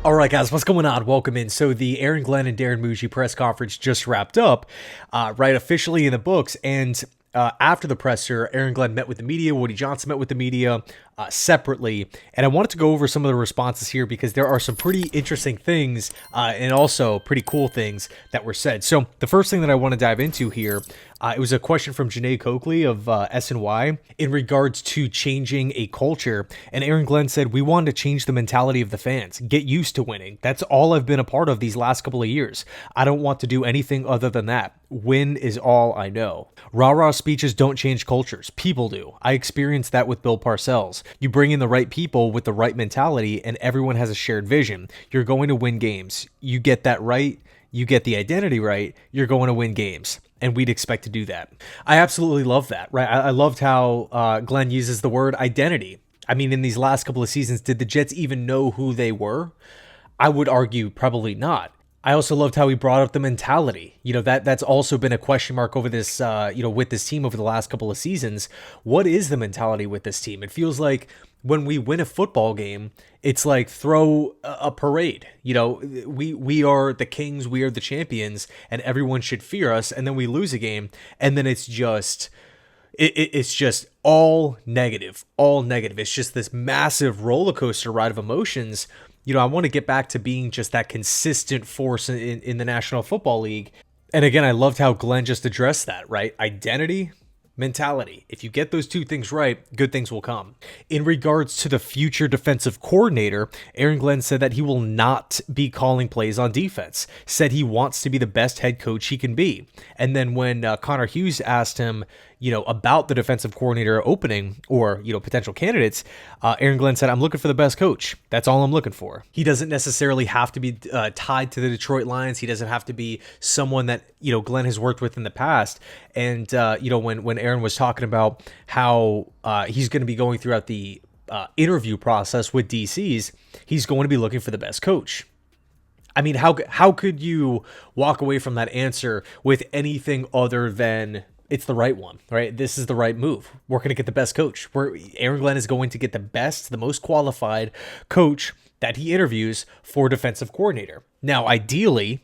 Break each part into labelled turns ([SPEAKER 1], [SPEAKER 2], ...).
[SPEAKER 1] All right, guys, what's going on? Welcome in. So the Aaron Glenn and Darren Mougey press conference just wrapped up, right, officially in the books. And after the presser, Aaron Glenn met with the media. Woody Johnson met with the media separately. And I wanted to go over some of the responses here because there are some pretty interesting things and also pretty cool things that were said. So the first thing that I want to dive into here, it was a question from Janae Coakley of SNY in regards to changing a culture. And Aaron Glenn said, "We wanted to change the mentality of the fans, get used to winning. That's all I've been a part of these last couple of years. I don't want to do anything other than that. Win is all I know. Rah-rah speeches don't change cultures. People do. I experienced that with Bill Parcells. You bring in the right people with the right mentality and everyone has a shared vision. You're going to win games. You get that right. You get the identity right. You're going to win games." And we'd expect to do that. I absolutely love that, right? I loved how Glenn uses the word identity. I mean, in these last couple of seasons, did the Jets even know who they were? I would argue probably not. I also loved how he brought up the mentality. You know, that's also been a question mark over this, with this team over the last couple of seasons. What is the mentality with this team? It feels like when we win a football game, it's like throw a parade. You know, we are the kings, we are the champions, and everyone should fear us. And then we lose a game, and then it's just all negative, all negative. It's just this massive roller coaster ride of emotions. You know, I want to get back to being just that consistent force in the National Football League. And again, I loved how Glenn just addressed that, right? Identity, mentality. If you get those two things right, good things will come. In regards to the future defensive coordinator, Aaron Glenn said that he will not be calling plays on defense, said he wants to be the best head coach he can be. And then when Connor Hughes asked him, about the defensive coordinator opening or, potential candidates, Aaron Glenn said, "I'm looking for the best coach. That's all I'm looking for." He doesn't necessarily have to be tied to the Detroit Lions. He doesn't have to be someone that, Glenn has worked with in the past. And, when Aaron was talking about how he's going to be going throughout the interview process with DCs, he's going to be looking for the best coach. I mean, how could you walk away from that answer with anything other than it's the right one, right? This is the right move. We're going to get the best coach. Aaron Glenn is going to get the best, the most qualified coach that he interviews for defensive coordinator. Now, ideally,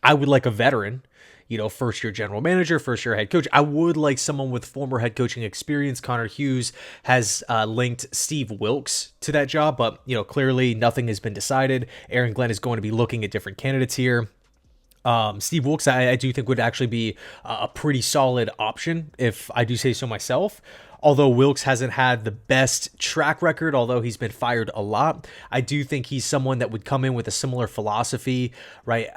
[SPEAKER 1] I would like a veteran, first-year general manager, first-year head coach. I would like someone with former head coaching experience. Connor Hughes has linked Steve Wilkes to that job, but, clearly nothing has been decided. Aaron Glenn is going to be looking at different candidates here. Steve Wilkes, I do think would actually be a pretty solid option if I do say so myself. Although Wilkes hasn't had the best track record, although he's been fired a lot, I do think he's someone that would come in with a similar philosophy, right?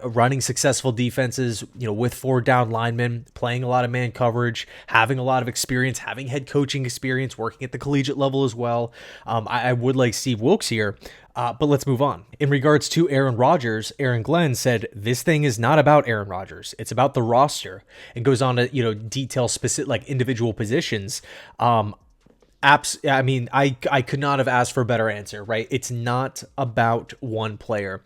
[SPEAKER 1] Running successful defenses, with 4 down linemen, playing a lot of man coverage, having a lot of experience, having head coaching experience, working at the collegiate level as well. I would like Steve Wilkes here. But let's move on. In regards to Aaron Rodgers, Aaron Glenn said, "This thing is not about Aaron Rodgers. It's about the roster," and goes on to, detail specific, like individual positions. I could not have asked for a better answer, right? It's not about one player.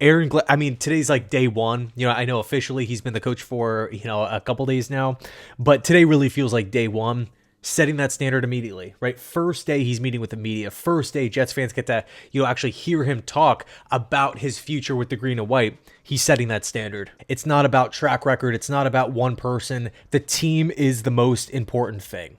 [SPEAKER 1] Aaron Glenn, today's like day one. I know officially he's been the coach for, a couple days now, but today really feels like day one. Setting that standard immediately, right? First day he's meeting with the media. First day Jets fans get to, actually hear him talk about his future with the green and white. He's setting that standard. It's not about track record. It's not about one person. The team is the most important thing,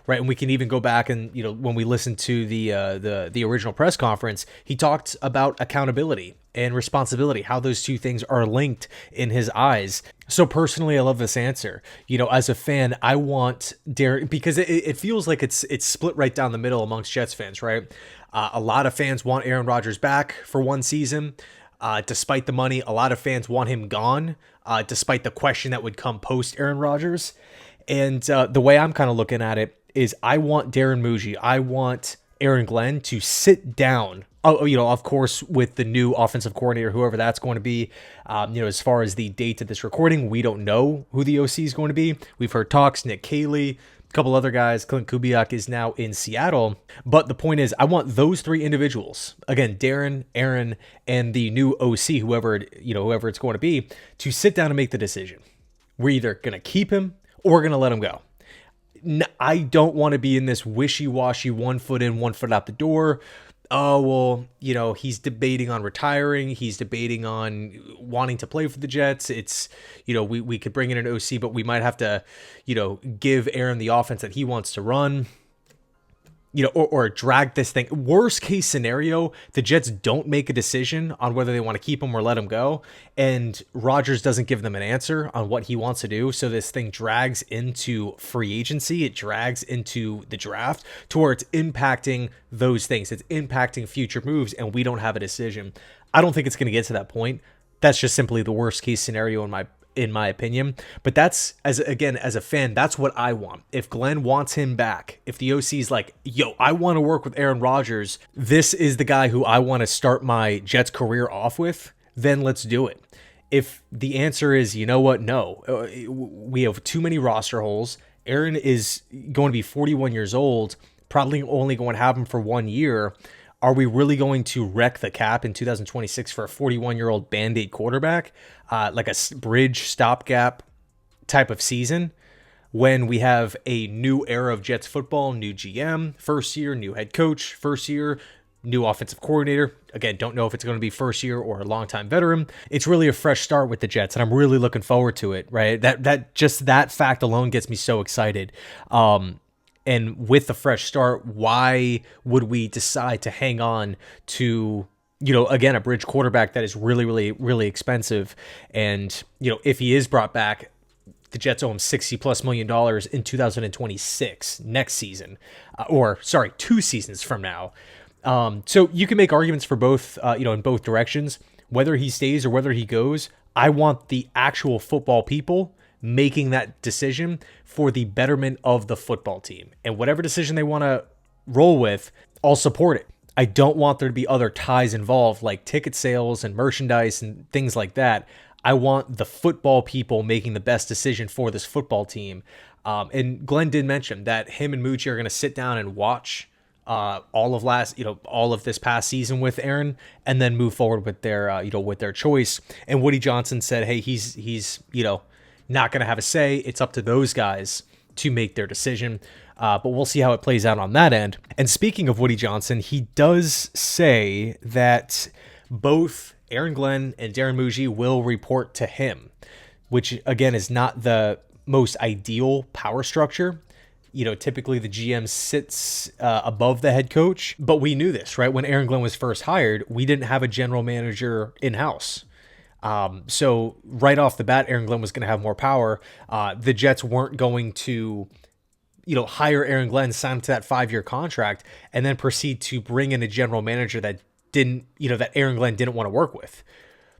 [SPEAKER 1] right? And we can even go back and, when we listen to the original press conference, he talked about accountability and responsibility, how those two things are linked in his eyes. So personally, I love this answer. As a fan, I want Darren, because it feels like it's split right down the middle amongst Jets fans, right? A lot of fans want Aaron Rodgers back for one season. Despite the money, a lot of fans want him gone, despite the question that would come post Aaron Rodgers. And the way I'm kind of looking at it is I want Darren Mougey, I want Aaron Glenn to sit down. Of course, with the new offensive coordinator, whoever that's going to be, as far as the date of this recording, we don't know who the OC is going to be. We've heard talks, Nick Caley, a couple other guys. Clint Kubiak is now in Seattle. But the point is, I want those 3 individuals, again, Darren, Aaron, and the new OC, whoever it's going to be, to sit down and make the decision. We're either going to keep him or we're going to let him go. I don't want to be in this wishy-washy 1 foot in, 1 foot out the door. oh, well, he's debating on retiring. He's debating on wanting to play for the Jets. It's, we could bring in an OC, but we might have to, give Aaron the offense that he wants to run. Or drag this thing. Worst case scenario, the Jets don't make a decision on whether they want to keep him or let him go, and Rodgers doesn't give them an answer on what he wants to do. So this thing drags into free agency. It drags into the draft to where it's impacting those things. It's impacting future moves, and we don't have a decision. I don't think it's going to get to that point. That's just simply the worst case scenario in my opinion. But that's, as a fan, that's what I want. If Glenn wants him back, if the OC's like, yo, I want to work with Aaron Rodgers, this is the guy who I want to start my Jets career off with, then let's do it. If the answer is, you know what, no, we have too many roster holes. Aaron is going to be 41 years old, probably only going to have him for 1 year. Are we really going to wreck the cap in 2026 for a 41-year-old Band-Aid quarterback, like a bridge stopgap type of season, when we have a new era of Jets football, new GM, first year, new head coach, first year, new offensive coordinator? Again, don't know if it's going to be first year or a longtime veteran. It's really a fresh start with the Jets, and I'm really looking forward to it, right? That fact alone gets me so excited. And with the fresh start, why would we decide to hang on to, again, a bridge quarterback that is really, really, really expensive? And, if he is brought back, the Jets owe him $60+ million in 2026, next season, 2 seasons from now. So you can make arguments for both, in both directions, whether he stays or whether he goes. I want the actual football people making that decision for the betterment of the football team. And whatever decision they want to roll with, I'll support it. I don't want there to be other ties involved, like ticket sales and merchandise and things like that. I want the football people making the best decision for this football team. And Glenn did mention that him and Mougey are going to sit down and watch all of this past season with Aaron, and then move forward with their choice. And Woody Johnson said, hey, he's not going to have a say. It's up to those guys to make their decision. But we'll see how it plays out on that end. And speaking of Woody Johnson, he does say that both Aaron Glenn and Darren Mougey will report to him, which again is not the most ideal power structure. Typically the GM sits above the head coach, but we knew this, right? When Aaron Glenn was first hired, we didn't have a general manager in-house. So right off the bat, Aaron Glenn was going to have more power. The Jets weren't going to, hire Aaron Glenn, sign him to that 5-year contract, and then proceed to bring in a general manager that that Aaron Glenn didn't want to work with.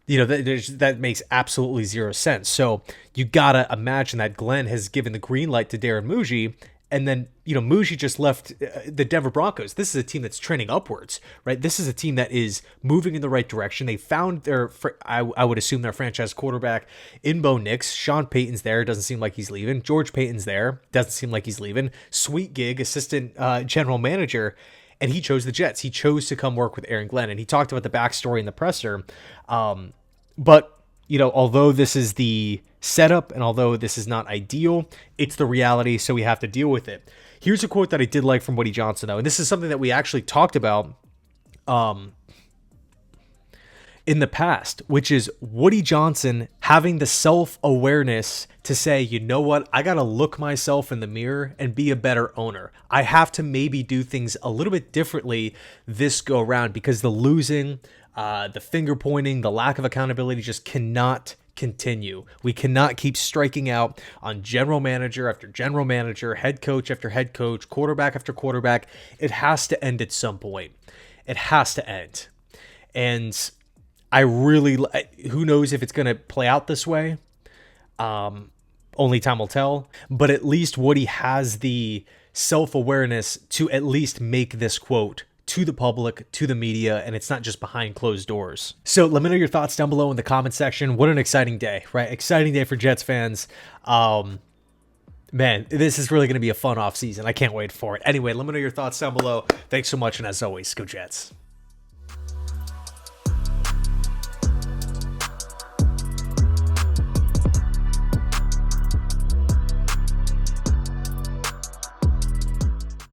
[SPEAKER 1] That makes absolutely zero sense. So you gotta imagine that Glenn has given the green light to Darren Mougey. And then, Mougey just left the Denver Broncos. This is a team that's trending upwards, right? This is a team that is moving in the right direction. They found I would assume their franchise quarterback in Bo Nix. Sean Payton's there. Doesn't seem like he's leaving. George Payton's there. Doesn't seem like he's leaving. Sweet gig, assistant general manager. And he chose the Jets. He chose to come work with Aaron Glenn. And he talked about the backstory in the presser. But although this is the setup and although this is not ideal, it's the reality, so we have to deal with it. Here's a quote that I did like from Woody Johnson, though, and this is something that we actually talked about in the past, which is Woody Johnson having the self-awareness to say, you know what, I got to look myself in the mirror and be a better owner. I have to maybe do things a little bit differently this go around, because the losing, the finger pointing, the lack of accountability just cannot continue. We cannot keep striking out on general manager after general manager, head coach after head coach, quarterback after quarterback. It has to end at some point. It has to end. And who knows if it's going to play out this way? Only time will tell. But at least Woody has the self-awareness to at least make this quote to the public, to the media, and it's not just behind closed doors. So let me know your thoughts down below in the comment section. What an exciting day, right? Exciting day for Jets fans. Man, this is really going to be a fun off season. I can't wait for it. Anyway, let me know your thoughts down below. Thanks so much, and as always, go Jets.